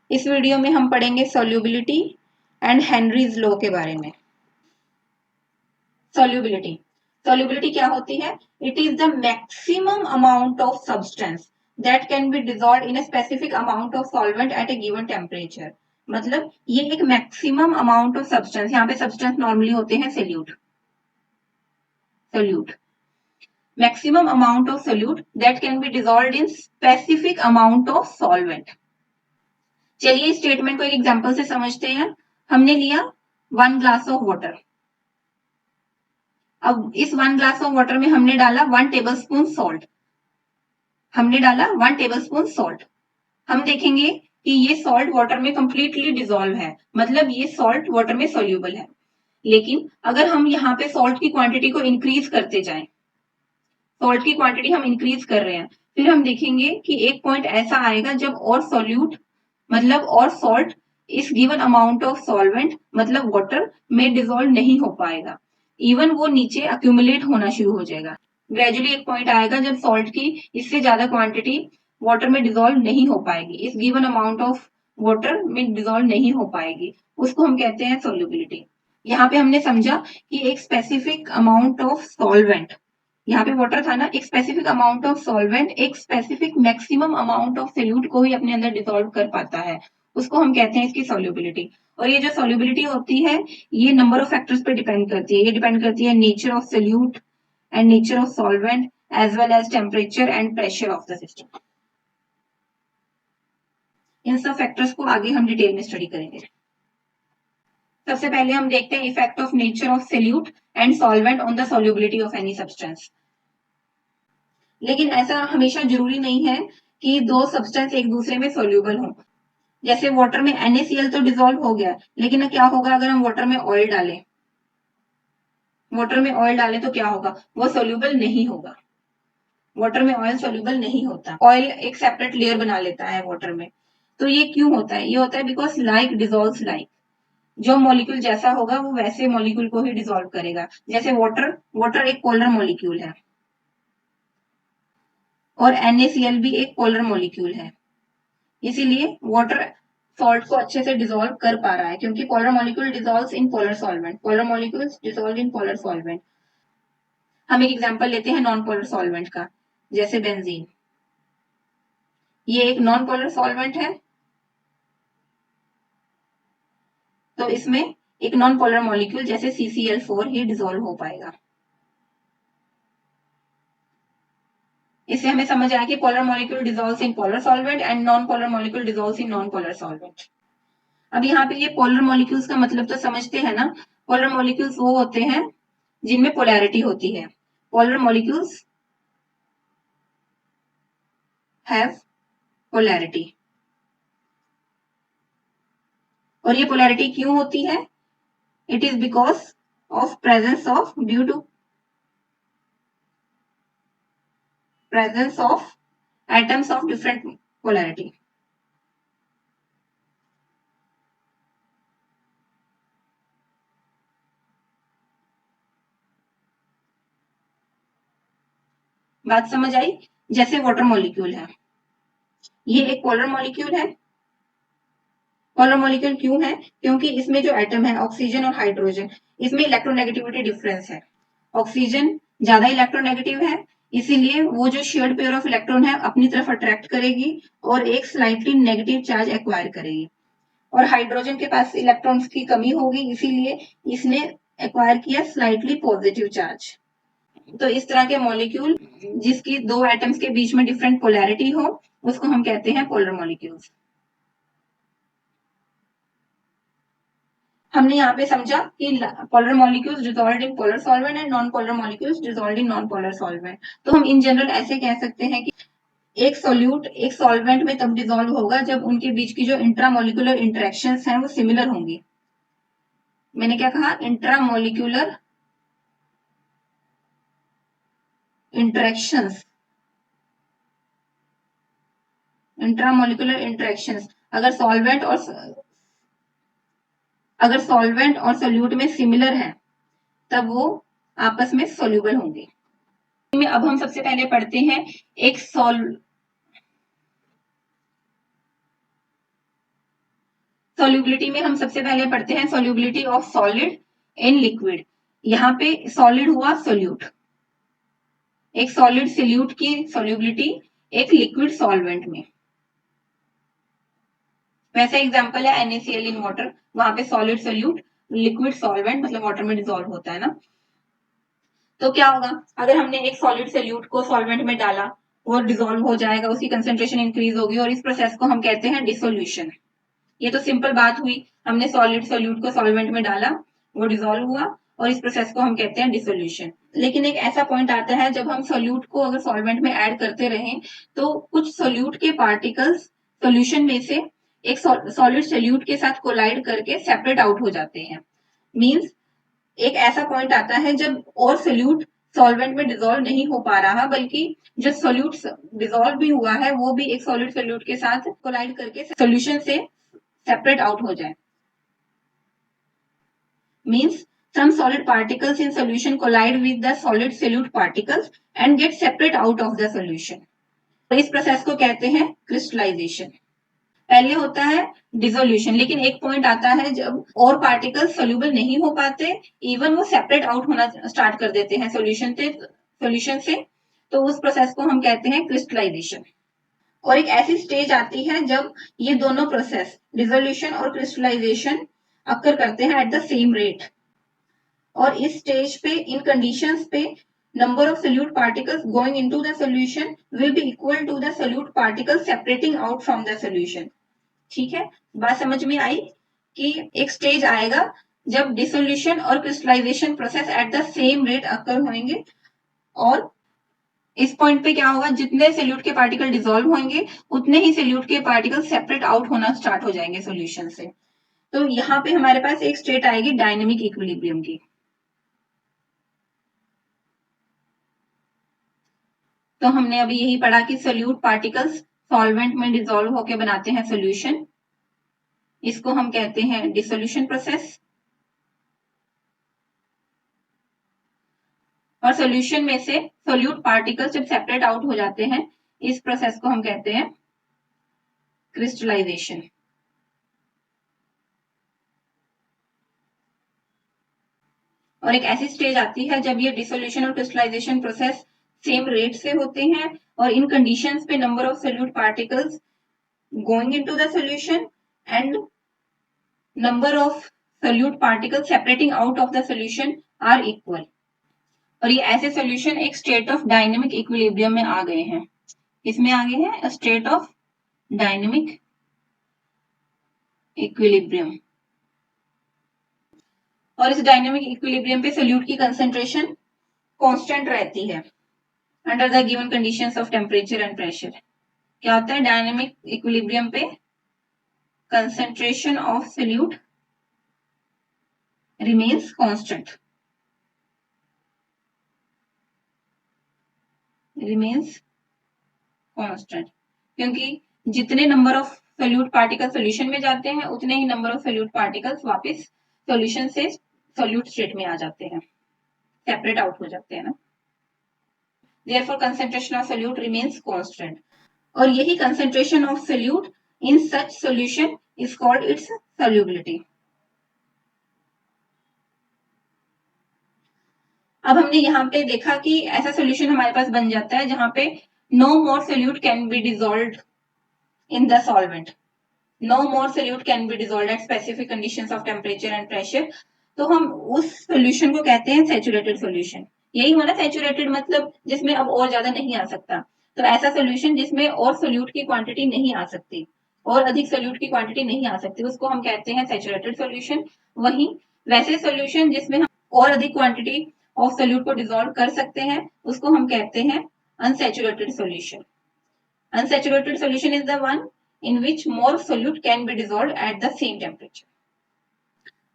इस वीडियो में हम पढ़ेंगे सॉल्युबिलिटी एंड हेनरीज लॉ के बारे में। सॉल्युबिलिटी सॉल्युबिलिटी क्या होती है? It is the maximum amount of substance that can be dissolved in a specific amount of solvent eight A given temperature. मतलब ये एक मैक्सिमम अमाउंट ऑफ सब्सटेंस, यहाँ पे सब्सटेंस नॉर्मली होते हैं solute maximum amount of solute that can be dissolved in specific amount of solvent. चलिए इस statement को एक एग्जांपल से समझते हैं। हमने लिया 1 ग्लास ऑफ वाटर। अब इस 1 ग्लास ऑफ वाटर में हमने डाला 1 टेबलस्पून सॉल्ट। हम देखेंगे कि ये सॉल्ट वाटर में कंप्लीटली डिसॉल्व है, मतलब ये सॉल्ट वाटर में सोल्यूबल है। लेकिन अगर हम यहाँ पे सॉल्ट की क्वांटिटी को इंक्रीज करते जाएं, सॉल्ट की क्वांटिटी हम इंक्रीज कर रहे हैं, फिर हम देखेंगे कि एक पॉइंट ऐसा आएगा जब और सोल्यूट मतलब और सॉल्ट इस गिवन अमाउंट ऑफ सॉल्वेंट मतलब वाटर में डिसॉल्व नहीं हो पाएगा। इवन वो नीचे अक्यूमुलेट होना शुरू हो जाएगा। ग्रेजुअली एक पॉइंट आएगा जब सॉल्ट की इससे ज्यादा क्वांटिटी वाटर में डिसॉल्व नहीं हो पाएगी, इस गिवन अमाउंट ऑफ वाटर में डिसॉल्व नहीं हो पाएगी, उसको हम कहते हैं सोल्युबिलिटी। यहाँ पे हमने समझा कि एक स्पेसिफिक अमाउंट ऑफ सॉल्वेंट, यहाँ पे वाटर था ना, एक स्पेसिफिक अमाउंट ऑफ सॉल्वेंट एक specific maximum amount of solute को ही अपने अंदर डिसॉल्व कर पाता है, उसको हम कहते हैं इसकी सोल्युबिलिटी। और ये जो सोल्युबिलिटी होती है ये नंबर ऑफ फैक्टर्स पे डिपेंड करती है। ये डिपेंड करती है nature of solute and nature of solvent as well as temperature and pressure of the system. इन सब फैक्टर्स को आगे हम डिटेल में स्टडी करेंगे। सबसे पहले हम देखते हैं effect of nature of solute and solvent on the solubility of any substance. लेकिन ऐसा हमेशा जरूरी नहीं है कि दो सब्सटेंस एक दूसरे में सोल्यूबल हो। जैसे वाटर में NaCl तो डिसॉल्व हो गया, लेकिन क्या होगा अगर हम वाटर में ऑयल डालें? वाटर में ऑयल डालें तो क्या होगा? वो सोल्यूबल नहीं होगा। वाटर में ऑयल सोल्यूबल नहीं होता, ऑयल एक सेपरेट लेयर बना लेता है वाटर में। तो ये क्यों होता है? ये होता है बिकॉज लाइक डिसॉल्व्स लाइक। जो मॉलिक्यूल जैसा होगा वो वैसे मॉलिक्यूल को ही डिसॉल्व करेगा। जैसे वाटर एक पोलर मॉलिक्यूल है और NaCl भी एक पोलर मॉलिक्यूल है, इसीलिए वाटर सॉल्ट को अच्छे से डिसॉल्व कर पा रहा है, क्योंकि polar molecule dissolves in polar solvent, polar molecules dissolve in polar solvent. हम एक एग्जांपल लेते हैं नॉन पोलर सॉल्वेंट का, जैसे बेंजीन। ये एक नॉन पोलर सॉल्वेंट है, तो इसमें एक नॉन पोलर मॉलिक्यूल जैसे CCl4 ही डिसॉल्व हो पाएगा। इससे हमें समझ आया कि polar molecule dissolves in polar solvent and non polar molecule dissolves in non polar solvent. अब यहाँ पे ये पोलर मॉलिक्यूल्स का मतलब तो समझते हैं ना। पोलर मॉलिक्यूल्स वो होते हैं जिनमें पोलैरिटी होती है। Polar molecules have polarity. और ये पोलैरिटी क्यों होती है? It is because of presence of due to presence of atoms of different polarity. बात समझ आई? जैसे वाटर मॉलिक्यूल है, ये एक पोलर मॉलिक्यूल है। पोलर मॉलिक्यूल क्यों है? क्योंकि इसमें जो एटम है ऑक्सीजन और हाइड्रोजन, इसमें इलेक्ट्रोनेगेटिविटी डिफरेंस है। ऑक्सीजन ज्यादा इलेक्ट्रोनेगेटिव है, इसीलिए वो जो शेयर्ड पेयर ऑफ इलेक्ट्रॉन है अपनी तरफ अट्रैक्ट करेगी और एक स्लाइटली नेगेटिव चार्ज एक्वायर करेगी। और हाइड्रोजन के पास इलेक्ट्रॉन्स की कमी होगी, इसीलिए इसने एक्वायर किया स्लाइटली पॉजिटिव चार्ज। तो इस तरह के मॉलिक्यूल जिसकी दो एटम्स के बीच में डिफरेंट पोलैरिटी हो, उसको हम कहते हैं पोलर मॉलिक्यूल्स। हमने यहाँ पे समझा कि polar molecules dissolved in polar solvent and non polar molecules dissolved in non polar solvent. तो हम इन जनरल ऐसे कह सकते हैं कि एक सोल्यूट एक सॉल्वेंट में तब डिसॉल्व होगा जब उनके बीच की जो इंट्रामोलिकुलर इंटरेक्शंस हैं वो सिमिलर होंगी। मैंने क्या कहा? Intramolecular interactions. इंट्रामोलिकुलर इंटरेक्शंस अगर सॉल्वेंट और सोल्यूट में सिमिलर है तब वो आपस में सोल्यूबल होंगे। अब हम सबसे पहले पढ़ते हैं एक सॉल्युबिलिटी में हम सबसे पहले पढ़ते हैं solubility of solid in liquid. यहाँ पे सॉलिड हुआ सोल्यूट, एक सॉलिड सोल्यूट की सॉल्युबिलिटी एक लिक्विड सॉल्वेंट में। वैसे एग्जांपल है NaCl इन वाटर, वहां पे सॉलिड सोल्यूट लिक्विड सॉल्वेंट मतलब वाटर में डिसॉल्व होता है ना। तो क्या होगा, अगर हमने एक सॉलिड सोल्यूट को सॉल्वेंट में डाला, वो डिसॉल्व हो जाएगा, उसकी कंसेंट्रेशन इंक्रीज होगी और इस प्रोसेस को हम कहते हैं डिसोल्यूशन। ये तो सिंपल बात हुई, हमने सॉलिड सोल्यूट को सॉल्वेंट में डाला, वो डिसॉल्व हुआ और इस प्रोसेस को हम कहते हैं डिसोल्यूशन। लेकिन एक ऐसा पॉइंट आता है जब हम सोल्यूट को अगर सॉल्वेंट में ऐड करते रहें तो कुछ सोल्यूट के पार्टिकल्स सोल्यूशन में से एक सॉलिड सोल्यूट के साथ कोलाइड करके सेपरेट आउट हो जाते हैं। मींस एक ऐसा पॉइंट आता है जब और सोल्यूट सॉल्वेंट में डिसॉल्व नहीं हो पा रहा, बल्कि जो सोल्यूट डिसॉल्व भी हुआ है वो भी एक सॉलिड सोल्यूट के साथ कोलाइड करके सोल्यूशन से सेपरेट आउट हो जाए। Means some solid particles in solution collide with the solid solute particles and get separate out of the solution. इस प्रोसेस को कहते हैं क्रिस्टलाइजेशन। पहले होता है डिसोल्यूशन, लेकिन एक पॉइंट आता है जब और पार्टिकल्स सोल्यूबल नहीं हो पाते, इवन वो सेपरेट आउट होना स्टार्ट कर देते हैं सोल्यूशन से, तो उस प्रोसेस को हम कहते हैं क्रिस्टलाइजेशन। और एक ऐसी स्टेज आती है जब ये दोनों प्रोसेस डिसोल्यूशन और क्रिस्टलाइजेशन अक्कर करते हैं एट द सेम रेट। और इस स्टेज पे इन कंडीशंस पे number of solute particles going into the solution will be equal to the solute particles separating out from the solution। ठीक है, बात समझ में आई कि एक स्टेज आएगा जब डिसोल्यूशन और crystallisation process at the same rate occur होंगे और इस पॉइंट पे क्या होगा, जितने सोल्यूट के पार्टिकल डिसॉल्व होंगे उतने ही सोल्यूट के पार्टिकल सेपरेट आउट होना स्टार्ट हो जाएंगे सोल्यूशन से। तो यहाँ पे हमारे पास एक स्टेट आएगी डायनेमिक इक्विलिब्रियम की। तो हमने अभी यही पढ़ा कि सोल्यूट पार्टिकल्स सॉल्वेंट में डिसॉल्व होकर बनाते हैं सोल्यूशन, इसको हम कहते हैं डिसोल्यूशन प्रोसेस। और सोल्यूशन में से सोल्यूट पार्टिकल्स जब सेपरेट आउट हो जाते हैं, इस प्रोसेस को हम कहते हैं क्रिस्टलाइजेशन। और एक ऐसी स्टेज आती है जब ये डिसोल्यूशन और क्रिस्टलाइजेशन प्रोसेस सेम रेट से होते हैं और इन कंडीशंस पे number of solute particles going into the solution and number of solute particles separating out of the solution are equal. और ये ऐसे सॉल्यूशन एक स्टेट ऑफ डायनेमिक इक्विलिब्रियम में आ गए हैं। इसमें आ गए हैं स्टेट ऑफ डायनेमिक इक्विलिब्रियम। और इस डायनेमिक इक्विलिब्रियम पे सोल्यूट की कंसेंट्रेशन कांस्टेंट रहती है under the given conditions of temperature and pressure. क्या होता है, डायनेमिक इक्विलिब्रियम पे concentration of solute remains constant, remains constant, क्योंकि जितने number of solute particle solution में जाते हैं उतने ही नंबर ऑफ सोल्यूट पार्टिकल्स वापस सोल्यूशन से सोल्यूट स्टेट में आ जाते हैं, सेपरेट आउट हो जाते हैं ना। Therefore concentration of solute remains constant। और यही concentration of solute in such solution is called its solubility। अब हमने यहाँ पे देखा कि ऐसा सोल्यूशन हमारे पास बन जाता है जहां पे no more solute can be dissolved in the solvent, no more solute can be dissolved at specific conditions of temperature and pressure। तो हम उस सोल्यूशन को कहते हैं सैचुरेटेड सोल्यूशन। यही होना सैचुरेटेड मतलब जिसमें अब और ज्यादा नहीं आ सकता। तो ऐसा सोल्यूशन जिसमें और सोल्यूट की क्वांटिटी नहीं आ सकती, और अधिक सोल्यूट की क्वांटिटी नहीं आ सकती, उसको हम कहते हैं सैचुरेटेड सोल्यूशन। वहीं वैसे सोल्यूशन जिसमें हम और अधिक क्वांटिटी ऑफ सोल्यूट को डिसॉल्व कर सकते हैं उसको हम कहते हैं unsaturated solution. Unsaturated solution is the one in which more solute can be dissolved at the same temperature।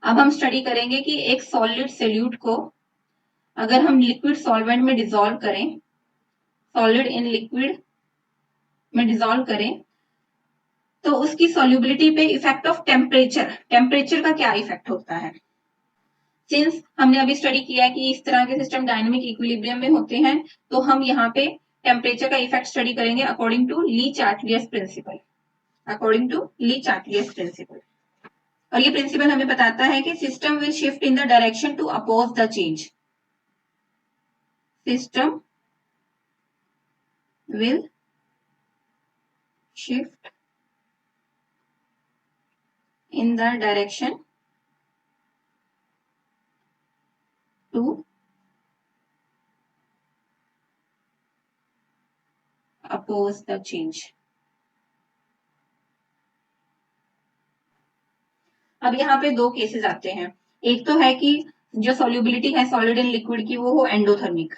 अब हम स्टडी करेंगे कि एक सॉलिड सोल्यूट को अगर हम लिक्विड सॉल्वेंट में डिसॉल्व करें, सॉलिड इन लिक्विड में डिसॉल्व करें, तो उसकी सॉल्युबिलिटी पे इफेक्ट ऑफ टेम्परेचर, टेम्परेचर का क्या इफेक्ट होता है। सिंस हमने अभी स्टडी किया है कि इस तरह के सिस्टम डायनेमिक इक्विलिब्रियम में होते हैं, तो हम यहाँ पे टेम्परेचर का इफेक्ट स्टडी करेंगे according to Le Chatelier's principle, according to Le Chatelier's principle. और ये प्रिंसिपल हमें बताता है कि system will shift in the direction to oppose the change. System will shift in the direction to oppose the change. अब यहाँ पे दो केसेस आते हैं। एक तो है कि जो सॉल्युबिलिटी है सॉलिड एंड लिक्विड की वो हो एंडोथर्मिक।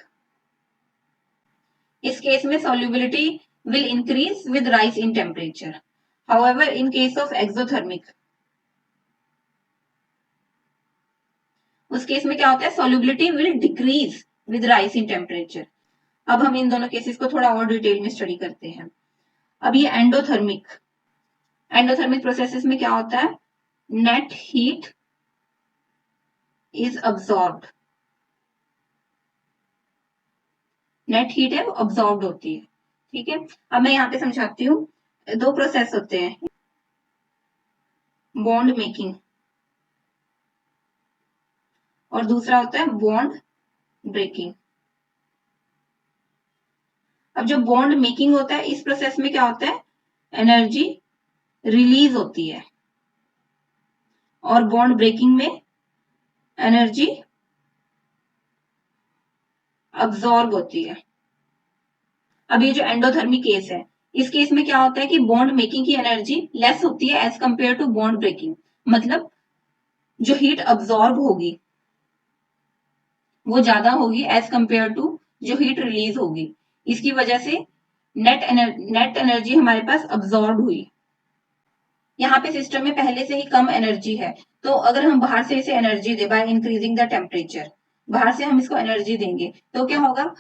इस केस में solubility will increase with rise in temperature. However, in case of exothermic, उस केस में क्या होता है solubility will decrease with rise in temperature. अब हम इन दोनों केसेस को थोड़ा और डिटेल में स्टडी करते हैं। अब ये एंडोथर्मिक प्रोसेसेस में क्या होता है, net heat is absorbed, net heat है वो अब्सॉर्ब्ड होती है। ठीक है, अब मैं यहाँ पे समझाती हूँ। दो प्रोसेस होते हैं, बॉन्ड मेकिंग और दूसरा होता है बॉन्ड ब्रेकिंग। अब जो बॉन्ड मेकिंग होता है इस प्रोसेस में क्या होता है, एनर्जी रिलीज होती है और बॉन्ड ब्रेकिंग में एनर्जी अब्सॉर्ब होती है। अब ये जो एंडोथर्मिक केस है इस केस में क्या होता है कि बॉन्ड मेकिंग की एनर्जी लेस होती है as compare to bond breaking. मतलब जो हीट अब्सॉर्ब होगी वो ज्यादा होगी एज कंपेयर टू जो हीट रिलीज होगी। इसकी वजह से नेट एनर्जी हमारे पास अब्सॉर्ब हुई। यहाँ पे सिस्टम में पहले से ही कम एनर्जी है, तो अगर हम बाहर से इसे energy they by increasing the temperature, बाहर से हम इसको एनर्जी देंगे तो क्या होगा,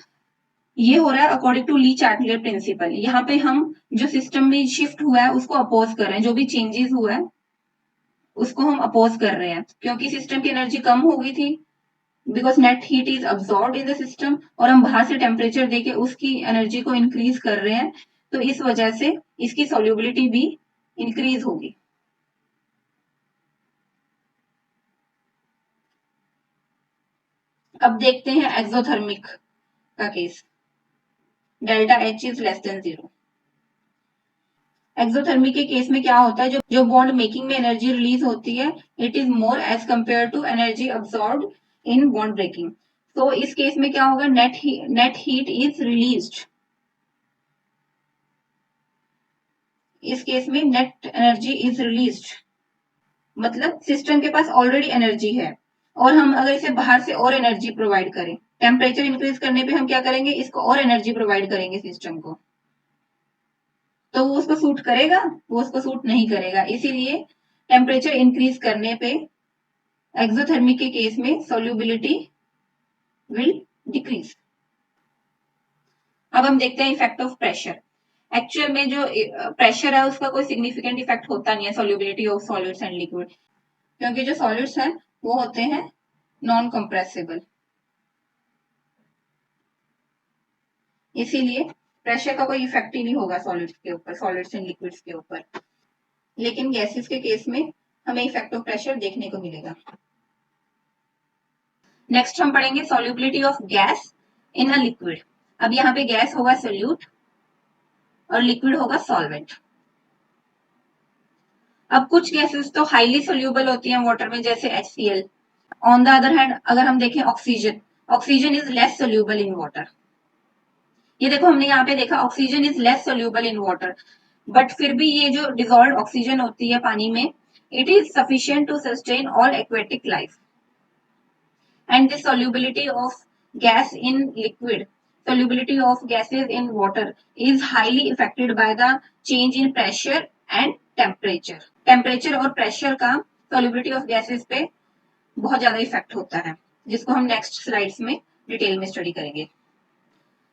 ये हो रहा है अकॉर्डिंग टू ली चार्टियर प्रिंसिपल। यहाँ पे हम जो सिस्टम में शिफ्ट हुआ है उसको अपोज कर रहे हैं, जो भी चेंजेस हुआ है उसको हम अपोज कर रहे हैं क्योंकि सिस्टम की एनर्जी कम हो गई थी because net heat is absorbed in the system, और हम बाहर से टेम्परेचर देके उसकी एनर्जी को इंक्रीज कर रहे हैं, तो इस वजह से इसकी सॉल्युबिलिटी भी इंक्रीज होगी। अब देखते हैं एक्सोथर्मिक का case, delta H is less than 0। Exothermic के केस में क्या होता है, जो बॉन्ड मेकिंग में एनर्जी रिलीज होती है it is more as compare to energy absorbed in bond breaking. तो इस केस में क्या होगा, नेट हीट इज रिलीज्ड। इस केस में नेट एनर्जी इज रिलीज्ड मतलब सिस्टम के पास ऑलरेडी एनर्जी है और हम अगर इसे बाहर से और एनर्जी प्रोवाइड करें, टेम्परेचर इंक्रीज करने पे हम क्या करेंगे, इसको और एनर्जी प्रोवाइड करेंगे सिस्टम को, तो वो उसको सूट करेगा, वो उसको सूट नहीं करेगा। इसीलिए टेम्परेचर इंक्रीज करने पे एक्सोथर्मिक के केस में सॉल्युबिलिटी विल डिक्रीज। अब हम देखते हैं इफेक्ट ऑफ प्रेशर। एक्चुअल में जो प्रेशर है उसका कोई सिग्निफिकेंट इफेक्ट होता नहीं है solubility of solids and liquid, क्योंकि जो सॉलिड्स हैं वो होते हैं नॉन कंप्रेसिबल, इसीलिए प्रेशर का कोई इफेक्ट ही नहीं होगा सॉलिड्स के ऊपर, सॉलिड्स एंड लिक्विड्स के ऊपर। लेकिन गैसेस के केस में हमें इफेक्ट ऑफ प्रेशर देखने को मिलेगा। नेक्स्ट हम पढ़ेंगे solubility of gas in a liquid. अब यहाँ पे गैस होगा सोल्यूट और लिक्विड होगा सॉल्वेंट। अब कुछ गैसेस तो हाईली सोल्यूबल होती हैं वाटर में, जैसे HCl। On the other hand अगर हम देखें oxygen, oxygen is less soluble in water. ये देखो हमने यहाँ पे देखा oxygen is less soluble in water, but फिर भी ये जो डिजोल्व ऑक्सीजन होती है पानी में, it is sufficient to sustain all aquatic life. And this solubility of gas in liquid, solubility of gases in water is highly affected by the change in pressure and temperature. Temperature और pressure का solubility of gases पे बहुत ज्यादा effect होता है, जिसको हम next slides में डिटेल में स्टडी करेंगे।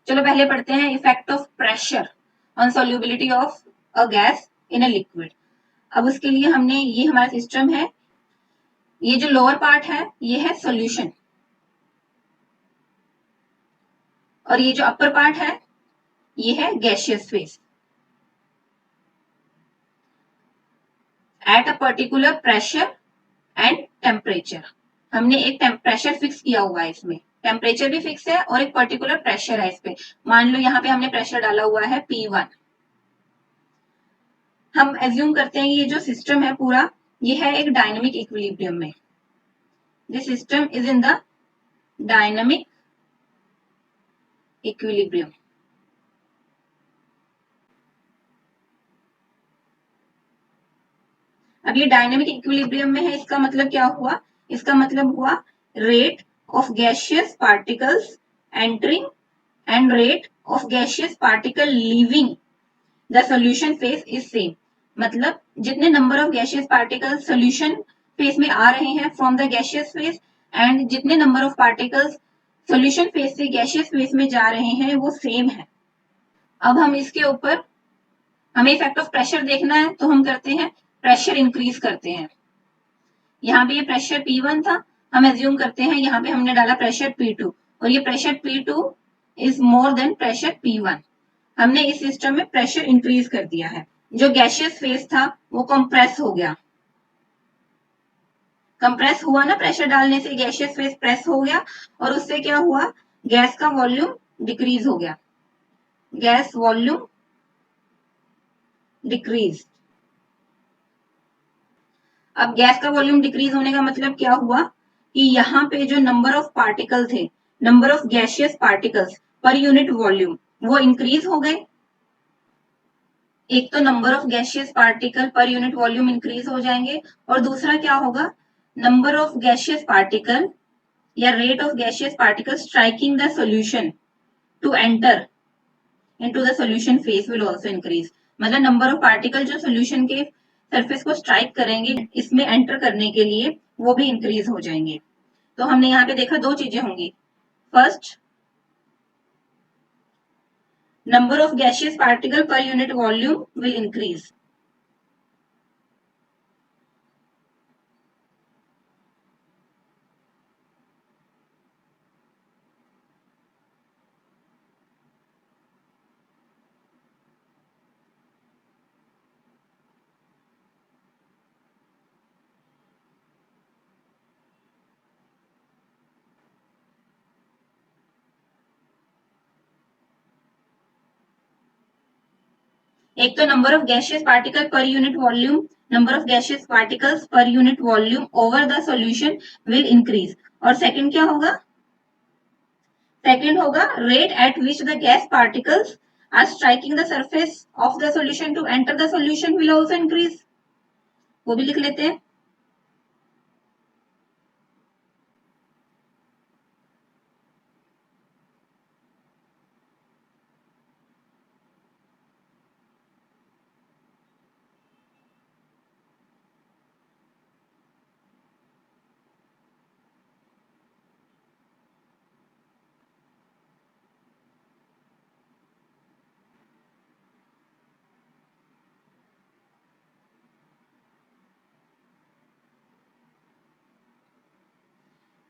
चलो पहले पढ़ते हैं effect of pressure on solubility of a gas in a liquid. अब उसके लिए हमने, ये हमारा सिस्टम है, ये जो लोअर पार्ट है ये है सॉल्यूशन और ये जो अपर पार्ट है ये है gaseous phase. At a particular pressure and temperature. हमने एक प्रेशर फिक्स किया हुआ है, इसमें टेम्परेचर भी फिक्स है और एक पर्टिकुलर प्रेशर है इस पे। मान लो यहाँ पे हमने प्रेशर डाला हुआ है P1। हम एज्यूम करते हैं ये जो सिस्टम है पूरा, ये है एक डायनेमिक इक्विलिब्रियम में। This system is in the dynamic equilibrium. अब ये डायनेमिक इक्विलिब्रियम में है, इसका मतलब क्या हुआ? इसका मतलब हुआ rate of gaseous particles entering and rate of gaseous particle leaving the solution phase is same. मतलब जितने number of gaseous particles solution phase में आ रहे हैं from the gaseous phase, and जितने number of particles solution phase से gaseous phase में जा रहे हैं वो सेम है। अब हम इसके ऊपर हमें इफेक्ट ऑफ प्रेशर देखना है, तो हम करते हैं प्रेशर इंक्रीज करते हैं। यहाँ पे ये प्रेशर P1 था, हम एज्यूम करते हैं यहाँ पे हमने डाला प्रेशर P2, और ये pressure P2 is more than pressure P1। हमने इस सिस्टम में प्रेशर इंक्रीज कर दिया है। जो गैसियस फेज था वो कंप्रेस हो गया। कंप्रेस हुआ ना, प्रेशर डालने से गैसियस फेज प्रेस हो गया, और उससे क्या हुआ? गैस का वॉल्यूम डिक्रीज हो गया। Gas volume decrease. अब गैस का वॉल्यूम डिक्रीज होने का मतलब क्या हुआ कि यहाँ पे जो नंबर ऑफ पार्टिकल थे, number of gaseous particles per unit volume, वो इंक्रीज हो गए। एक तो number of gaseous particle per unit volume increase हो जाएंगे, और दूसरा क्या होगा? नंबर ऑफ गैसियस पार्टिकल या rate of gaseous particle striking the solution to enter into the solution phase will also increase. मतलब नंबर ऑफ पार्टिकल जो solution के सरफेस को स्ट्राइक करेंगे इसमें एंटर करने के लिए, वो भी इंक्रीज हो जाएंगे। तो हमने यहाँ पे देखा दो चीजें होंगी। First, number of gaseous particle per unit volume will increase. एक तो number of gaseous particle per unit volume, number of gaseous particles per unit volume over the solution will increase. और सेकंड क्या होगा? सेकंड होगा rate at which the gas particles are striking the surface of the solution to enter the solution will also increase. वो भी लिख लेते हैं।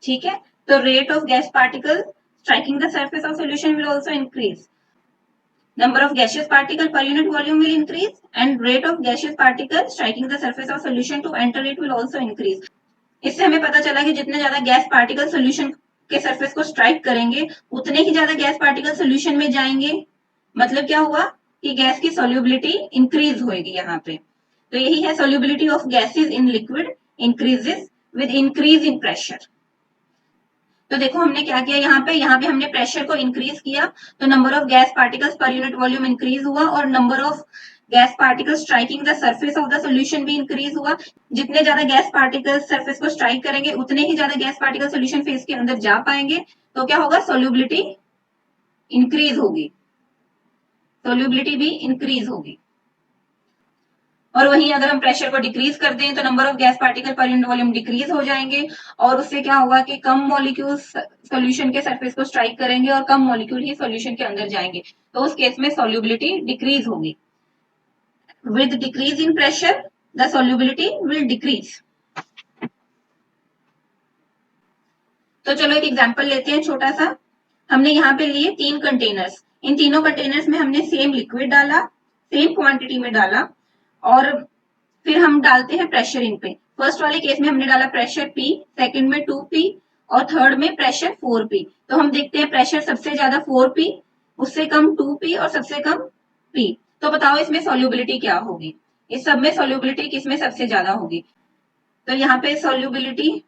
ठीक है, तो rate of gas particle striking the surface of solution will also increase. Number of gaseous particle per unit volume will increase, and rate of gaseous particle striking the surface of solution to enter it will also increase. इससे हमें पता चला कि जितने ज्यादा gas particle solution के surface को strike करेंगे उतने ही ज्यादा गैस पार्टिकल सोल्यूशन में जाएंगे। मतलब क्या हुआ कि गैस की सोल्यूबिलिटी इंक्रीज होगी यहाँ पे। तो यही है solubility of gases in liquid increases with increase in pressure. तो देखो हमने क्या किया, यहाँ पे हमने प्रेशर को इंक्रीज किया, तो number of gas particles per unit volume increase हुआ, और number of gas particles striking the surface of the solution भी इंक्रीज हुआ। जितने ज्यादा गैस पार्टिकल्स सरफेस को स्ट्राइक करेंगे उतने ही ज्यादा गैस पार्टिकल सॉल्यूशन फेज के अंदर जा पाएंगे। तो क्या होगा? सोल्यूबिलिटी इंक्रीज होगी, सोल्यूबिलिटी भी इंक्रीज होगी। और वहीं अगर हम प्रेशर को डिक्रीज कर दें तो number of gas particle per unit volume decrease हो जाएंगे, और उससे क्या होगा कि कम मॉलिक्यूल्स सॉल्यूशन के सरफेस को स्ट्राइक करेंगे और कम मॉलिक्यूल ही सॉल्यूशन के अंदर जाएंगे। तो उस केस में सोल्यूबिलिटी डिक्रीज होगी। With decrease in pressure the solubility will decrease. तो चलो एक एग्जांपल लेते हैं छोटा सा। हमने यहाँ पे लिए 3 कंटेनर्स। इन तीनों कंटेनर्स में हमने सेम लिक्विड डाला, सेम क्वांटिटी में डाला, और फिर हम डालते हैं प्रेशर इन पे। फर्स्ट वाले केस में हमने डाला प्रेशर P, सेकंड में 2P और थर्ड में प्रेशर 4P। तो हम देखते हैं प्रेशर सबसे ज्यादा 4P, उससे कम 2P और सबसे कम P। तो बताओ इसमें सॉल्युबिलिटी क्या होगी? इस सब में सॉल्युबिलिटी किसमें सबसे ज्यादा होगी? तो यहाँ पे solubility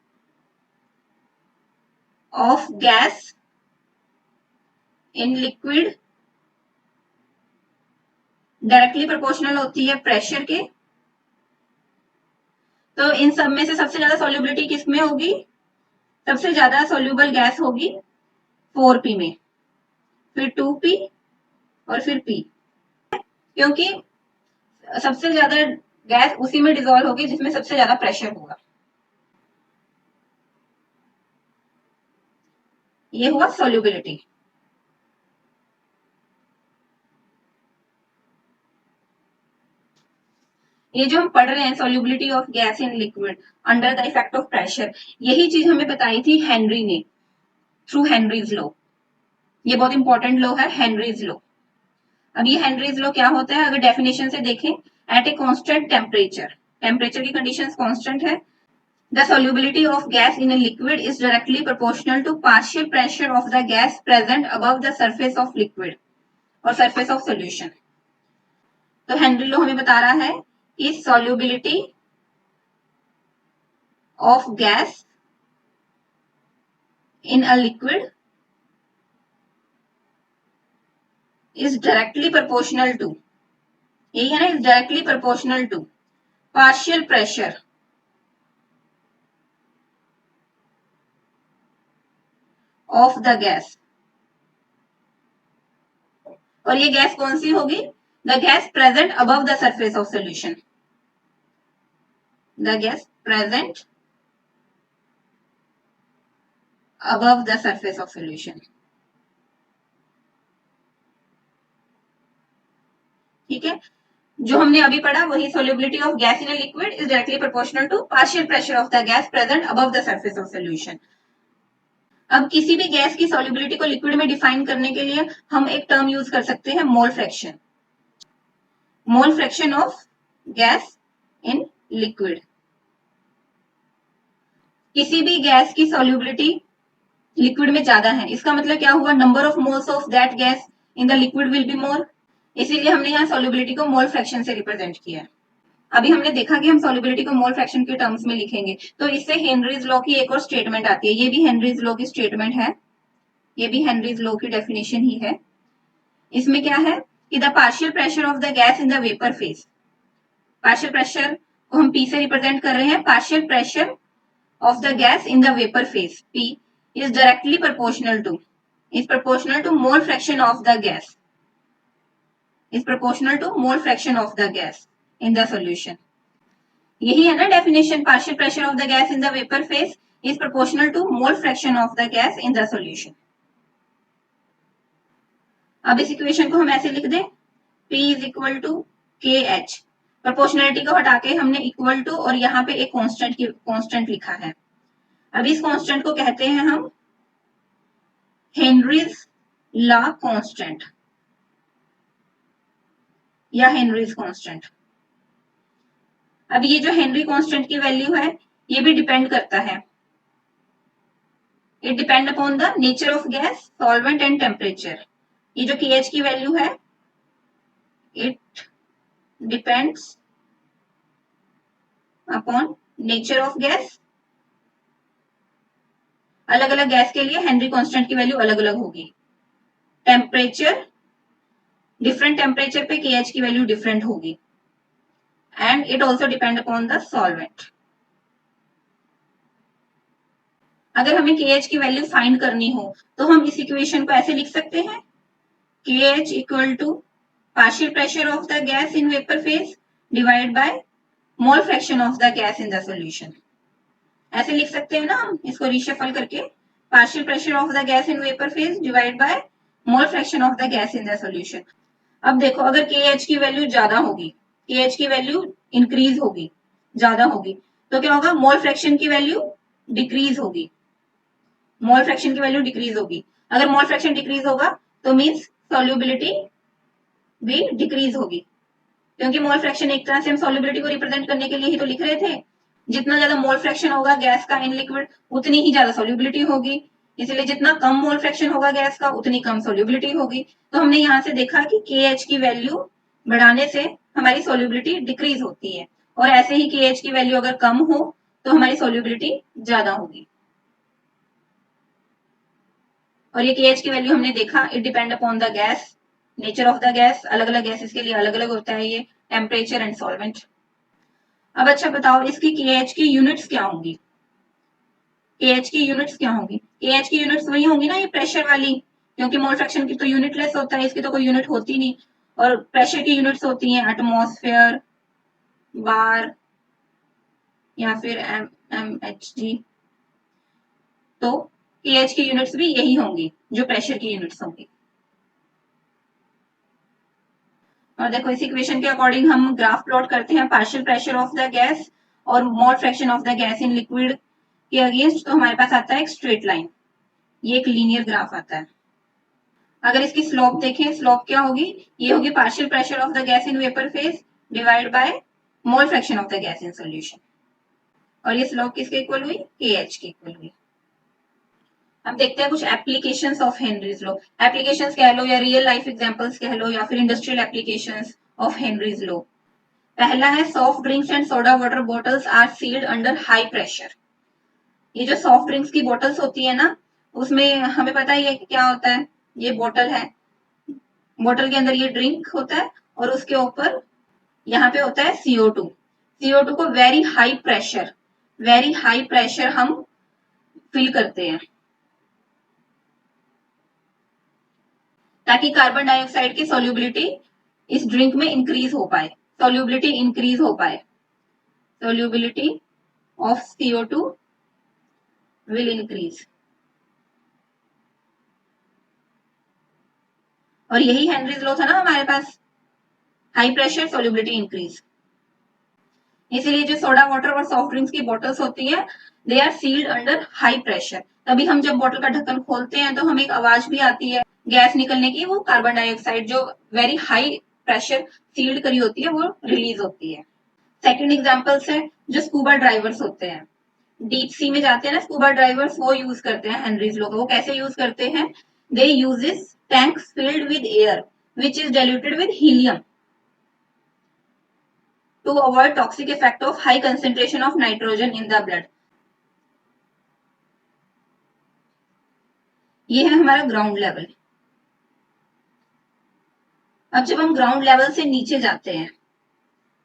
of gas in liquid directly proportional होती है प्रेशर के। तो इन सब में से सबसे ज्यादा सॉल्युबिलिटी किसमें होगी? सबसे ज्यादा सॉल्युबल गैस होगी 4P में, फिर 2P और फिर P, क्योंकि सबसे ज्यादा गैस उसी में डिजोल्व होगी जिसमें सबसे ज्यादा प्रेशर होगा। ये हुआ सॉल्युबिलिटी। ये जो हम पढ़ रहे हैं solubility of gas in liquid under the effect of pressure, यही चीज हमें बताई थी हेनरी ने थ्रू हेनरीज लॉ। ये बहुत इंपॉर्टेंट लॉ है, हेनरीज लॉ। अब ये हेनरीज लॉ क्या होता है? अगर डेफिनेशन से देखें, at a constant temperature, temperature की कंडीशंस कांस्टेंट है, the solubility of gas in a liquid is directly proportional to partial pressure of the gas present above the surface of liquid or surface of solution। तो Henry law हमें बता रहा है कि solubility of gas in a liquid is directly proportional to, यही है ना, is directly proportional to partial pressure of the gas। और ये गैस कौन सी होगी? The gas present above the surface of solution, the gas present above the surface of solution. ठीक है, जो हमने अभी पढ़ा वही solubility of gas in a liquid is directly proportional to partial pressure of the gas present above the surface of solution। अब किसी भी गैस की solubility को लिक्विड में डिफाइन करने के लिए हम एक टर्म यूज कर सकते हैं, mole fraction. Mole fraction of gas in liquid. किसी भी गैस की solubility लिक्विड में ज्यादा है, इसका मतलब क्या हुआ? Number of moles of that gas in the liquid will be more, इसीलिए हमने यहाँ solubility को मोल फ्रैक्शन से रिप्रेजेंट किया। अभी हमने देखा कि हम सॉल्युबिलिटी को मोल फ्रैक्शन के टर्म्स में लिखेंगे, तो इससे हेनरीज लॉ की एक और स्टेटमेंट आती है। ये भी हेनरीज लॉ की स्टेटमेंट है, ये भी हेनरीज लॉ की डेफिनेशन ही है। इसमें क्या है कि the partial pressure of the gas in the vapour phase, partial pressure को हम P से रिप्रेजेंट कर रहे हैं, partial pressure of the gas in the vapour phase P is directly proportional to, is proportional to mole fraction of the gas, is proportional to mole fraction of the gas in the solution. यही है ना definition, partial pressure of the gas in the vapour phase is proportional to mole fraction of the gas in the solution. अब इस equation को हम ऐसे लिख दें, P is equal to K H, proportionality को हटा के हमने इक्वल टू और यहाँ पे एक कांस्टेंट लिखा है। अब इस कांस्टेंट को कहते हैं हम हेनरीज लॉ कांस्टेंट या हेनरीज कांस्टेंट। अब ये जो हेनरी कांस्टेंट की वैल्यू है ये भी डिपेंड करता है, it depend upon the nature of gas, solvent and temperature. ये जो KH की वैल्यू है it depends upon nature of gas. अलग अलग गैस के लिए हेनरी कांस्टेंट की वैल्यू अलग अलग होगी। टेम्परेचर, डिफरेंट टेम्परेचर पे KH की वैल्यू डिफरेंट होगी, and it also depend upon the solvent. अगर हमें KH की वैल्यू फाइंड करनी हो तो हम इस इक्वेशन को ऐसे लिख सकते हैं, KH equal to partial pressure of the gas in vapour phase divide by mole fraction of the gas in the solution. ऐसे लिख सकते हैं ना हम इसको रीशफल करके, partial pressure of the gas in vapour phase divide by mole fraction of the gas in the solution. अब देखो अगर KH की वैल्यू ज्यादा होगी, KH की वैल्यू इंक्रीज होगी, ज्यादा होगी, तो क्या होगा? मोल फ्रैक्शन की वैल्यू डिक्रीज होगी, मोल फ्रैक्शन की वैल्यू डिक्रीज होगी। अगर मोल फ्रैक्शन डिक्रीज होगा तो मींस सॉल्युबिलिटी भी डिक्रीज होगी, क्योंकि मोल फ्रैक्शन एक तरह से हम सॉल्युबिलिटी को रिप्रेजेंट करने के लिए ही तो लिख रहे थे। जितना ज्यादा मोल फ्रैक्शन होगा गैस का इन लिक्विड उतनी ही ज्यादा सोल्यूबिलिटी होगी, इसलिए जितना कम मोल फ्रैक्शन होगा गैस का उतनी कम सोल्यूबिलिटी होगी। तो हमने यहाँ से देखा कि KH की वैल्यू बढ़ाने से हमारी सोल्यूबिलिटी डिक्रीज होती है, और ऐसे ही KH की वैल्यू अगर कम हो तो हमारी सोल्यूबिलिटी ज्यादा होगी। और ये KH की वैल्यू हमने देखा, it depend upon the gas, nature of the gas, अलग अलग गैसेस के लिए अलग अलग होता है ये टेम्परेचर एंड सॉल्वेंट। अब अच्छा बताओ इसकी KH की यूनिट्स क्या होंगी? KH की यूनिट्स क्या होंगी? KH की यूनिट्स वही होंगी ना ये प्रेशर वाली, क्योंकि मोल फ्रैक्शन की तो यूनिटलेस होता है, इसकी तो कोई यूनिट होती नहीं, और प्रेशर की यूनिट्स होती हैं एटमॉस्फेयर, बार या फिर MHG। तो KH की यूनिट्स भी यही होंगी जो प्रेशर की यूनिट्स होंगी। और देखो इस इक्वेशन के अकॉर्डिंग हम ग्राफ प्लॉट करते हैं partial pressure of the gas और mole fraction of the gas in liquid के अगेंस्ट, तो हमारे पास आता है एक स्ट्रेट लाइन, ये एक लीनियर ग्राफ आता है। अगर इसकी स्लोप देखें, स्लोप क्या होगी? ये होगी partial pressure of the gas in vapour phase divide by mole fraction of the gas in solution, और ये स्लोप किसके इक्वल हुई? KH के इक्वल हुई। अब देखते हैं कुछ applications of Henry's law. Applications कह लो या रियल लाइफ एग्जांपल्स कह लो या फिर industrial applications of Henry's law. पहला है soft drinks and soda water bottles are sealed under high pressure. ये जो सॉफ्ट ड्रिंक्स की बॉटल्स होती है ना, उसमें हमें पता है ये क्या होता है, ये बॉटल है, बॉटल के अंदर ये ड्रिंक होता है और उसके ऊपर यहाँ पे होता है CO2। CO2 को वेरी हाई प्रेशर हम फिल करते हैं ताकि कार्बन डाइऑक्साइड की सोल्यूबिलिटी इस ड्रिंक में इंक्रीज हो पाए, सोल्यूबिलिटी इंक्रीज हो पाए, solubility of CO2 will increase. और यही हेनरीज लॉ था ना हमारे पास, हाई प्रेशर सोल्यूबिलिटी इंक्रीज। इसीलिए जो सोडा वाटर और सॉफ्ट ड्रिंक्स की बॉटल्स होती है they are sealed under high pressure. तभी हम जब बॉटल का ढक्कन खोलते हैं तो हमें एक आवाज भी आती है गैस निकलने की, वो कार्बन डाइऑक्साइड जो वेरी हाई प्रेशर सील्ड करी होती है वो रिलीज होती है। सेकेंड एग्जाम्पल्स है जो स्कूबा ड्राइवर्स होते हैं, डीप सी में जाते हैं ना स्कूबा ड्राइवर्स, वो यूज करते हैं हेनरीज लॉ। वो कैसे यूज करते हैं? They uses tanks filled with air which is diluted with helium to avoid toxic effect of high concentration of nitrogen in the blood। ये है हमारा ग्राउंड लेवल। अब जब हम ग्राउंड लेवल से नीचे जाते हैं,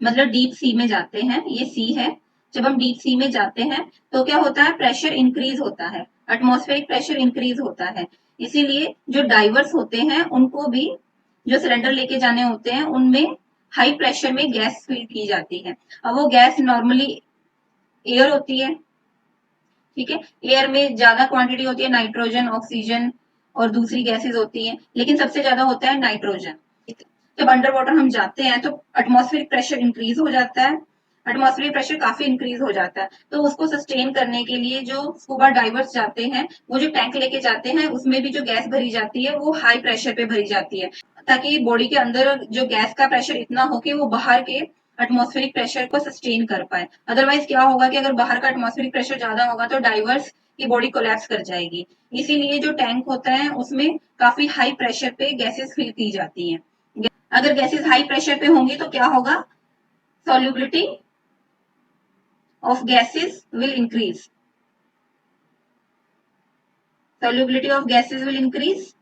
मतलब डीप सी में जाते हैं, ये सी है, जब हम डीप सी में जाते हैं तो क्या होता है? प्रेशर इंक्रीज होता है, एटमॉस्फेरिक प्रेशर इंक्रीज होता है। इसीलिए जो डाइवर्स होते हैं उनको भी, जो सिलेंडर लेके जाने होते हैं उनमें हाई प्रेशर में गैस फिल की जाती है। अब वो गैस नॉर्मली एयर होती है, ठीक है, एयर में ज्यादा क्वांटिटी होती है नाइट्रोजन, ऑक्सीजन और दूसरी गैसेस होती हैं, लेकिन सबसे ज्यादा होता है नाइट्रोजन। जब अंडर वाटर हम जाते हैं तो एटमॉस्फेरिक प्रेशर इंक्रीज हो जाता है, एटमॉस्फेरिक प्रेशर काफी इंक्रीज हो जाता है, तो उसको सस्टेन करने के लिए जो स्कूबा डाइवर्स जाते हैं वो जो टैंक लेके जाते हैं उसमें भी जो गैस भरी जाती है वो हाई प्रेशर पे भरी जाती है, ताकि बॉडी के अंदर जो गैस का प्रेशर इतना हो कि वो बाहर के एटमॉस्फेरिक प्रेशर को सस्टेन कर पाए। अदरवाइज क्या होगा कि अगर बाहर का एटमॉस्फेरिक प्रेशर ज्यादा होगा तो डाइवर्स की बॉडी कोलैप्स कर जाएगी। इसीलिए जो टैंक होता है उसमें काफी हाई प्रेशर पे गैसेस फिल की जाती हैं। अगर गैसेस हाई प्रेशर पे होंगी तो क्या होगा? solubility of gases will increase, solubility of gases will increase।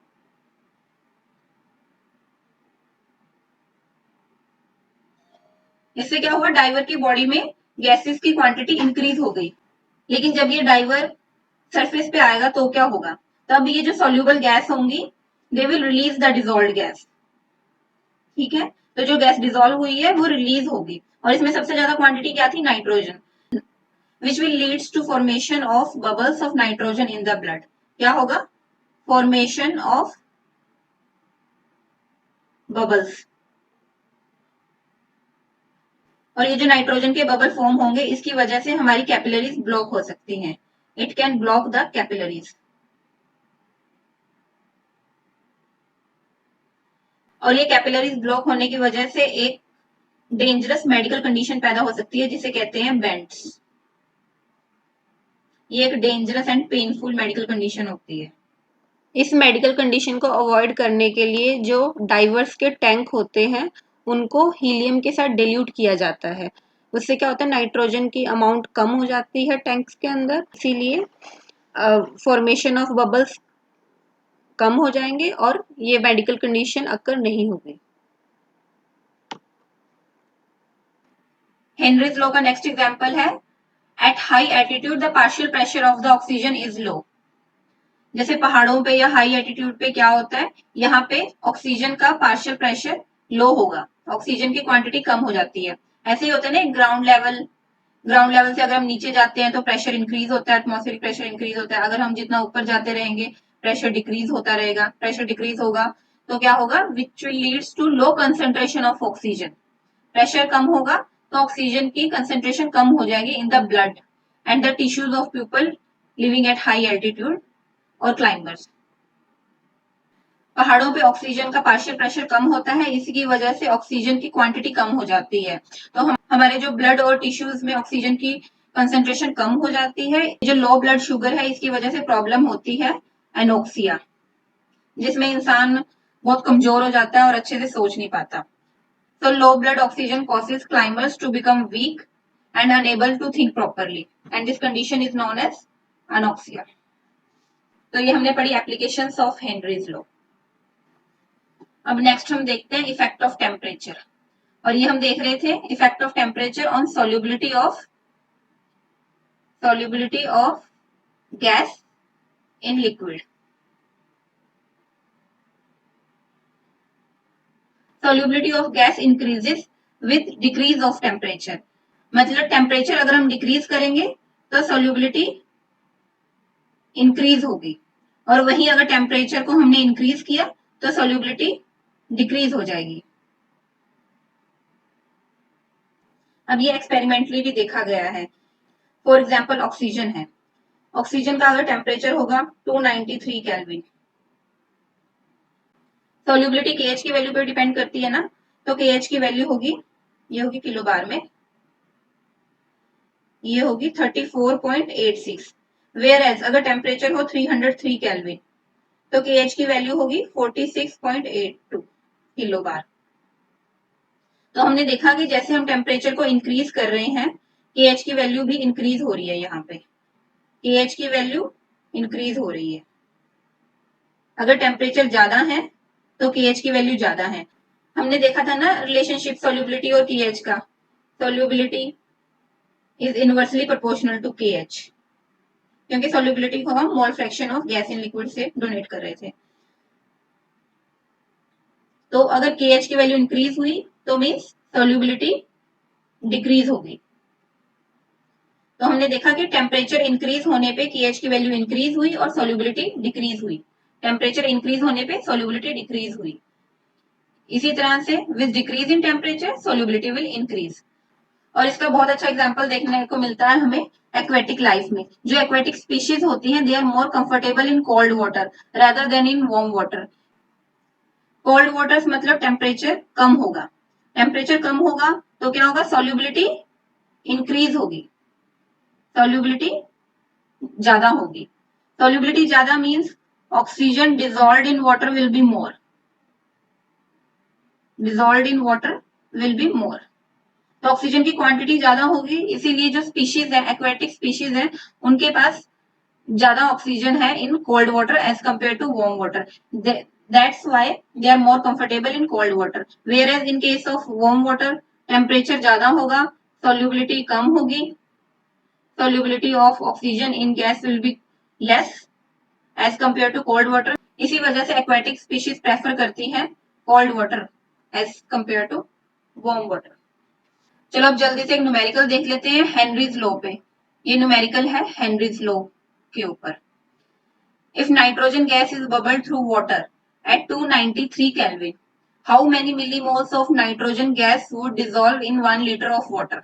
इससे क्या हुआ? डाइवर की बॉडी में गैसेस की क्वांटिटी इंक्रीज हो गई, लेकिन जब ये डाइवर सरफेस पे आएगा तो क्या होगा? तब ये जो सोल्यूबल गैस होंगी they will release the dissolve gas, ठीक है, तो जो गैस डिजोल्व हुई है वो रिलीज होगी, और इसमें सबसे ज्यादा क्वांटिटी क्या थी? Nitrogen, which will leads to formation of bubbles of nitrogen in the blood। क्या होगा? Formation of bubbles. और ये जो नाइट्रोजन के बबल फॉर्म होंगे इसकी वजह से हमारी कैपिलरीज ब्लॉक हो सकती हैं, it can block the capillaries. और ये कैपिलरीज ब्लॉक होने की वजह से एक डेंजरस मेडिकल कंडीशन पैदा हो सकती है जिसे कहते हैं बेंट्स। ये एक dangerous and painful medical condition होती है। इस मेडिकल कंडीशन को अवॉइड करने के लिए जो डाइवर्स के टैंक होते हैं उनको हीलियम के साथ डिल्यूट किया जाता है। उससे क्या होता है, नाइट्रोजन की अमाउंट कम हो जाती है टैंक्स के अंदर, इसीलिए फॉर्मेशन ऑफ बबल्स कम हो जाएंगे और ये मेडिकल कंडीशन अक्कर नहीं होगी। हेनरीज लॉ का नेक्स्ट एग्जांपल है, eight high altitude the partial pressure of the oxygen is low. जैसे पहाड़ों पे या हाई एल्टीट्यूड पे क्या होता है, यहाँ पे ऑक्सीजन का पार्शियल प्रेशर लो होगा, ऑक्सीजन की क्वांटिटी कम हो जाती है। ऐसे ही होता है ना ग्राउंड लेवल से अगर हम नीचे जाते हैं तो प्रेशर इंक्रीज होता है, एटमॉस्फेरिक प्रेशर इंक्रीज होता है। अगर हम जितना ऊपर जाते रहेंगे प्रेशर डिक्रीज होता रहेगा, प्रेशर डिक्रीज होगा तो क्या होगा, which will leads to low concentration of oxygen. Pressure कम होगा तो ऑक्सीजन की कंसेंट्रेशन कम हो जाएगी in the blood and the tissues of people living at high altitude और क्लाइंबर्स। पहाड़ों पे ऑक्सीजन का पार्शियल प्रेशर कम होता है, इसकी वजह से ऑक्सीजन की क्वांटिटी कम हो जाती है, तो हमारे जो ब्लड और टिश्यूज में ऑक्सीजन की कंसेंट्रेशन कम हो जाती है। जो लो ब्लड शुगर है इसकी वजह से प्रॉब्लम होती है एनोक्सिया, जिसमें इंसान बहुत कमजोर हो जाता है और अच्छे से सोच नहीं पाता। So low blood oxygen causes climbers to become weak and unable to think properly, and this condition is known as anoxia. तो ये हमने पढ़ी एप्लीकेशंस ऑफ हेनरीज लॉ। अब नेक्स्ट हम देखते हैं इफेक्ट ऑफ टेम्परेचर, और ये हम देख रहे थे effect of temperature on solubility of gas in liquid. Solubility of gas increases with decrease of temperature, मतलब टेम्परेचर अगर हम डिक्रीज करेंगे तो सॉल्युबिलिटी इंक्रीज होगी, और वहीं अगर टेम्परेचर को हमने इंक्रीज किया तो सॉल्युबिलिटी डिक्रीज हो जाएगी। अब ये एक्सपेरिमेंटली भी देखा गया है। फॉर एग्जांपल ऑक्सीजन है, ऑक्सीजन का अगर टेम्परेचर होगा 293 केल्विन, सॉल्युबिलिटी केएच की वैल्यू पे डिपेंड करती है ना, तो केएच की वैल्यू होगी, ये होगी किलो बार में, ये होगी 34.86। वेयर एज अगर टेम्परेचर हो 303 केल्विन तो केएच की वैल्यू होगी 46.82 किलो बार। तो हमने देखा कि जैसे हम टेम्परेचर को इंक्रीज कर रहे हैं केएच की वैल्यू भी इंक्रीज हो रही है, यहाँ पे केएच की वैल्यू इंक्रीज हो रही है। अगर टेम्परेचर ज्यादा है तो केएच की वैल्यू ज्यादा है। हमने देखा था ना रिलेशनशिप सॉल्युबिलिटी और केएच का, solubility is inversely proportional to KH, क्योंकि सॉल्युबिलिटी को हम mole fraction of gas in liquid से डोनेट कर रहे थे। तो अगर केएच की वैल्यू इंक्रीज हुई तो मीन्स सॉल्युबिलिटी डिक्रीज होगी। तो हमने देखा कि टेम्परेचर इंक्रीज होने पे केएच की वैल्यू इंक्रीज हुई और सॉल्युबिलिटी डिक्रीज हुई, टेम्परेचर इंक्रीज होने पे सॉल्युबिलिटी डिक्रीज हुई। इसी तरह से with decrease in temperature solubility will increase. और इसका बहुत अच्छा एग्जांपल देखने को मिलता है हमें एक्वेटिक लाइफ में। जो एक्वेटिक स्पीशीज होती हैं they are more comfortable in cold water rather than in warm water. Cold water मतलब टेम्परेचर कम होगा, टेम्परेचर कम होगा तो क्या होगा, सॉल्युबिलिटी इंक्रीज होगी, सॉल्युबिलिटी ज्यादा होगी। सॉल्युबिलिटी ज्यादा means oxygen dissolved in water will be more, dissolved in water will be more. तो ऑक्सीजन की क्वांटिटी ज्यादा होगी, इसीलिए जो स्पीशीज है एक्वेटिक स्पीशीज है उनके पास ज्यादा ऑक्सीजन है in cold water as compare to warm water. That's why they are more comfortable in cold water. Whereas in case of warm water temperature ज्यादा होगा, सॉल्युबिलिटी कम होगी, solubility of oxygen in gas will be less as compared to cold water। इसी वजह से aquatic species prefer करती हैं cold water as compared to warm water। चलो अब जल्दी से एक न्यूमेरिकल देख लेते हैं हेनरीज लॉ पे। ये न्यूमेरिकल है हेनरीज लॉ के ऊपर। If nitrogen gas is bubbled through water at 293 Kelvin, how many millimoles of nitrogen gas would dissolve in 1 liter of water?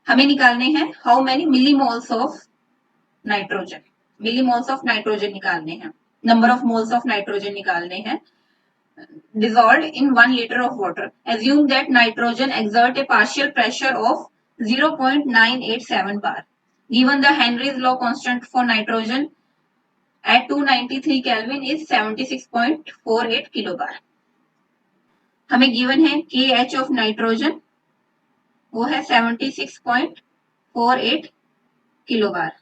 हमें निकालने हैं how many millimoles of nitrogen, millimoles of nitrogen निकालने हैं, number of moles of nitrogen निकालने हैं dissolved in 1 liter of water। Assume that nitrogen exert a partial pressure of 0.987 bar। given the Henry's law constant for nitrogen at 293 Kelvin is 76.48 किलोबार। हमें given है KH of nitrogen, वो है 76.48 किलोबार।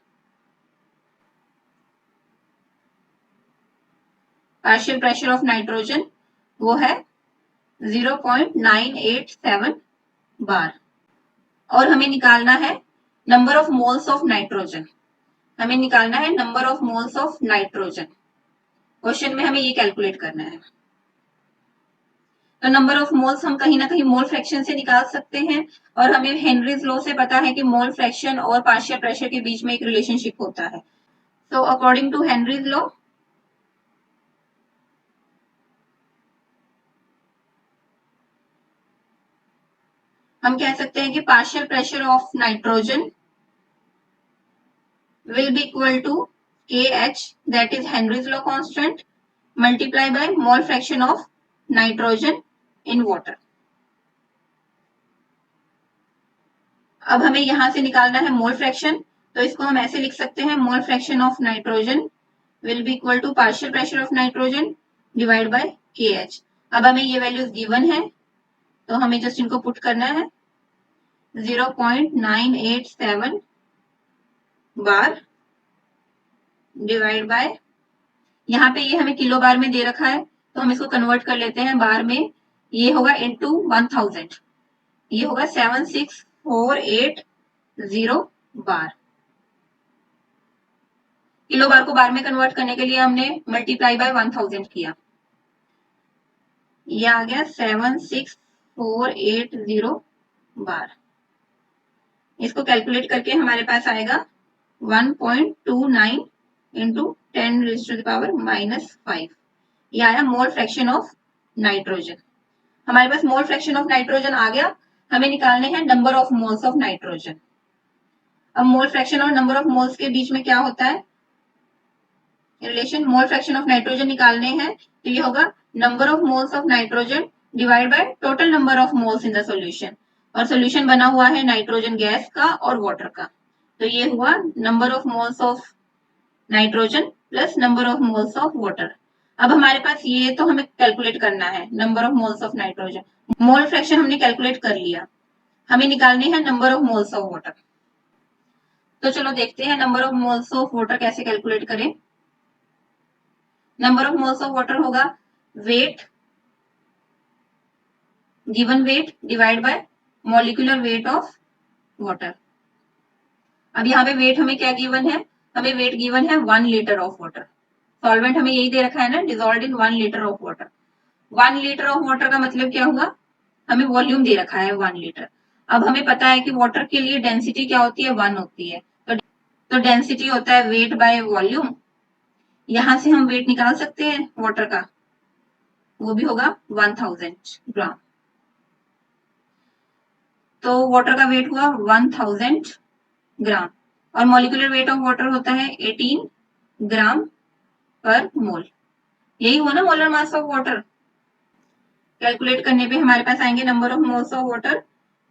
Partial pressure of nitrogen वो है 0.987 बार। और हमें निकालना है number of moles of nitrogen. हमें निकालना है number of moles of nitrogen. Question में हमें ये कैलकुलेट करना है। तो नंबर ऑफ मोल्स हम कहीं ना कहीं मोल फ्रैक्शन से निकाल सकते हैं, और हमें हेनरीज लॉ से पता है कि मोल फ्रैक्शन और पार्शियल प्रेशर के बीच में एक रिलेशनशिप होता है। So according to Henry's law, हम कह सकते हैं कि partial pressure of nitrogen will be equal to KH, that is Henry's law constant, multiply by mole fraction of nitrogen in water। अब हमें यहां से निकालना है मोल फ्रैक्शन, तो इसको हम ऐसे लिख सकते हैं, mole fraction of nitrogen will be equal to partial pressure of nitrogen divide by KH। अब हमें ये वैल्यूज गिवन है, तो हमें जस्ट इनको पुट करना है। 0.987 बार डिवाइड बाय, यहाँ पे ये हमें किलो बार में दे रखा है, तो हम इसको कन्वर्ट कर लेते हैं बार में। ये होगा इनटू 1000, ये होगा 76480 बार। किलो बार को बार में कन्वर्ट करने के लिए हमने मल्टीप्लाई बाय 1000 किया, ये आ गया 76480 बार। इसको कैलकुलेट करके हमारे पास आएगा 1.29 इंटू 10⁻⁻5। ये आया मोल फ्रैक्शन ऑफ नाइट्रोजन। हमारे पास मोल फ्रैक्शन ऑफ नाइट्रोजन आ गया, हमें निकालने हैं number of moles of nitrogen. अब मोल फ्रैक्शन और नंबर ऑफ मोल्स के बीच में क्या होता है relation? Mole fraction of nitrogen निकालने हैं, तो ये होगा number of moles of nitrogen divide by total number of moles in the solution. और सॉल्यूशन बना हुआ है नाइट्रोजन गैस का और वाटर का, तो ये हुआ number of moles of nitrogen plus number of moles of water. अब हमारे पास ये तो हमें कैलकुलेट करना है number of moles of nitrogen. Mole fraction हमने कैलकुलेट कर लिया, हमें निकालने हैं number of moles of water. तो चलो देखते हैं number of moles of water कैसे कैलकुलेट करें। Number of moles of water होगा weight, given weight divide by molecular weight of water. अब यहाँ पे वेट हमें क्या गिवन है? हमें वेट गिवन है 1 लीटर ऑफ वाटर। सॉल्वेंट हमें यही दे रखा है ना, dissolved in 1 litre of water. 1 litre of water का मतलब क्या हुआ? हमें वॉल्यूम दे रखा है 1 लीटर। अब हमें पता है कि वाटर के लिए डेंसिटी क्या होती है? 1 होती है। तो डेंसिटी होता है वेट बाय वॉल्यूम। यहां से हम वेट निकाल सकते हैं वाटर का, वो भी होगा 1000 ग्राम। तो वाटर का वेट हुआ 1000 ग्राम, और मॉलिक्यूलर वेट ऑफ वाटर होता है 18 ग्राम पर मोल। यही हुआ ना molar mass of water. Calculate करने पे हमारे पास आएंगे number of moles of water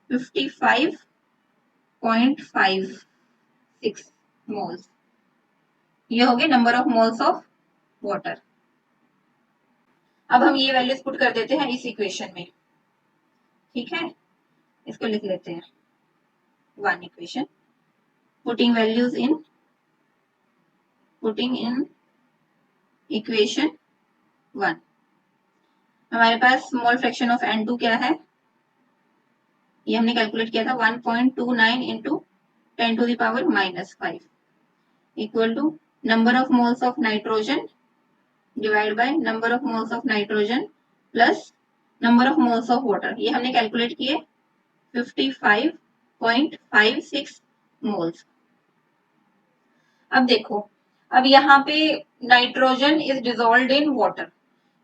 55.56 moles. ये हो गए number of moles of water. अब हम ये वैल्यूज पुट कर देते हैं इस इक्वेशन में, ठीक है? इसको लिख लेते हैं one equation, putting values in equation 1। हमारे पास मोल फ्रैक्शन ऑफ N2 क्या है? ये हमने कैलकुलेट किया था 1.29 into 10⁻⁻5 equal to number of moles of nitrogen divide by number of moles of nitrogen plus number of moles of water. ये हमने calculate किए 55.56 मोल्स। अब देखो, अब यहाँ पे nitrogen is dissolved in water,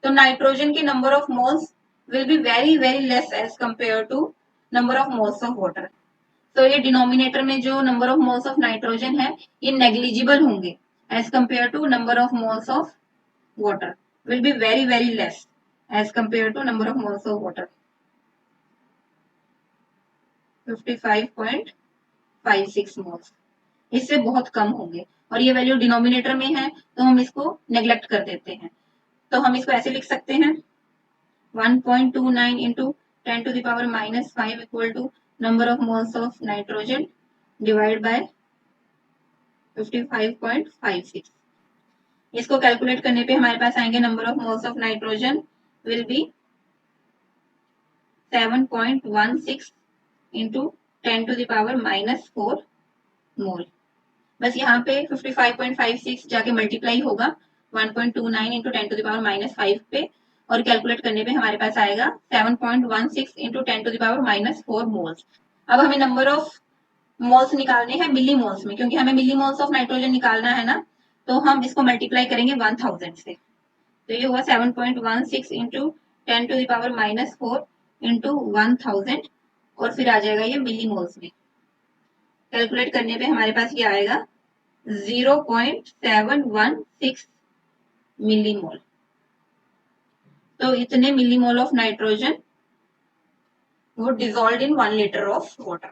तो नाइट्रोजन के number of moles will be very very less as compare to number of moles of water. तो ये डिनोमिनेटर में जो number of moles of nitrogen है ये नेग्लिजिबल होंगे as compare to number of moles of water, will be very very less as compare to number of moles of water. 55.56 moles. इससे बहुत कम होंगे, और ये वैल्यू डिनोमिनेटर में है तो हम इसको नेग्लेक्ट कर देते हैं। तो हम इसको ऐसे लिख सकते हैं 1.29 into 10 to the power minus 5 equal to number of moles of nitrogen divided by 55.56। इसको कैलकुलेट करने पे हमारे पास आएंगे number of moles of nitrogen will B 7.16 into 10 to the power minus 4 मोल। बस यहाँ पे 55.56 जाके मल्टीप्लाई होगा 1.29 into 10 to the power minus 5 पे, और कैलकुलेट करने पे हमारे पास आएगा 7.16 into 10 to the power minus 4 moles. अब हमें नंबर ऑफ मोल्स निकालने हैं मिली मोल्स में, क्योंकि हमें मिली मोल्स ऑफ नाइट्रोजन निकालना है ना, तो हम इसको मल्टीप्लाई करेंगे 1000 से। तो ये हुआ 7.16 into 10 to the power minus 4 into 1000, और फिर आ जाएगा ये मिली मोल्स में। कैलकुलेट करने पे हमारे पास ये आएगा 0.716 मिलीमोल। तो इतने मिलीमोल ऑफ नाइट्रोजन वो dissolve in 1 litre of water.